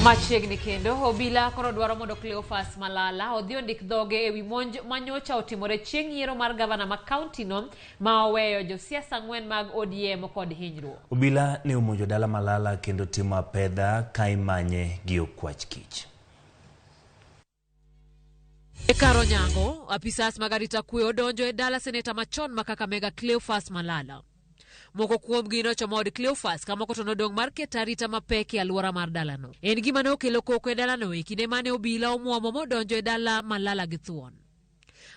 Machiegni kendo Obila koro dwaro mondo Cleophas Malala odhi ondik dhoge ewi monj manyocha otimore chieng' yiero mar gavana ma kaunti no ma oweyo josiasa 4 mag ODM kod hinyruok. Obila ne omonjo dala Malala kendo timo apedha ka imanye gi okwach kich. Karo nyango, apisas magarita kwe odonjo e dala seneta machon ma Kakamega Cleophas Malala. Moko kuom gino chomod Cleophas kama koto nodong mar ketarita mapek e alwora mar dalano. En gima ne okelo koko e dalano e kinde mane Obila omuomo modonjo e dala Malala gi thuon.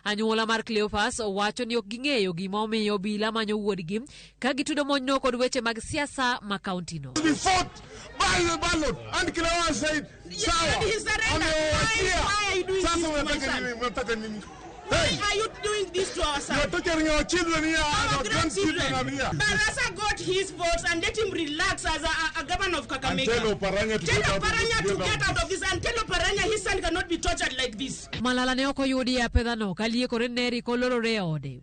Anyuola mar Cleophas owacho ni ok ging'eyo gima omiyo Obila manyo wuodgi ka gitudo monjno kod weche mag siasa ma kaunti no. We fought by the ballot and Cleophas said, Why are you doing this to our son? You're taking our children here, our grandchildren are here. Barasa got his votes and let him relax as a governor of Kakamega. And tell Oparanya to get out of this and tell Oparanya his son cannot be tortured like this. Malala ne okoyudi apedha no kalie kore neri kolorore ode.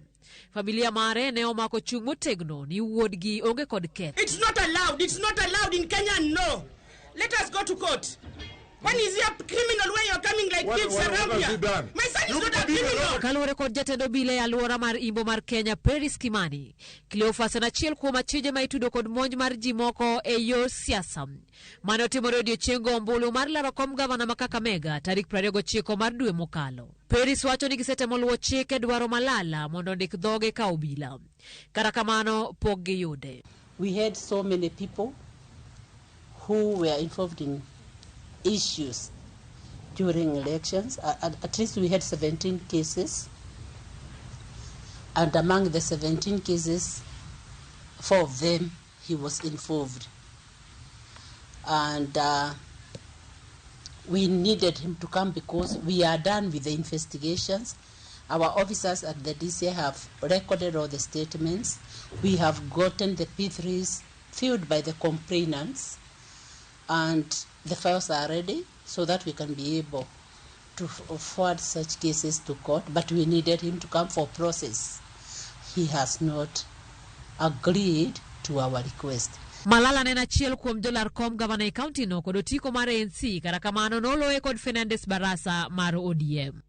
Familia mare ne omako chung' motegno ni wuodgi onge kod keth. It's not allowed. It's not allowed in Kenya, no. Let us go to court. When is he a criminal when you're coming like this around here? My son is not a criminal. Kalore kod jatendo Obila e alwora mar Imbo mar Kenya Paris Kimani. Cleophas en achiel kuom achije ma itudo kod monj mar ji moko e yor siasa. Mane otimore odiechieng' ombulu mar laro kom gavana ma Kakamega tarik 29 mar dwe mokalo. Paris wacho ni gisetemo luwo chike dwaro Malala mondo ondik dhoge ka Obila. Kata kamano pok giyude. We had so many people who were involved in issues during elections. At least we had 17 cases, and among the 17 cases, 4 of them he was involved, and we needed him to come because we are done with the investigations. Our officers at the DCA have recorded all the statements. We have gotten the P3s filled by the complainants, and the files are ready so that we can be able to forward such cases to court, but we needed him to come for process. He has not agreed to our request. Malala ne achiel kuom jolar kom gavana e kaunti no kod otiko mar ANC kata kamano noloe kod Fernandes Barasa mar ODM.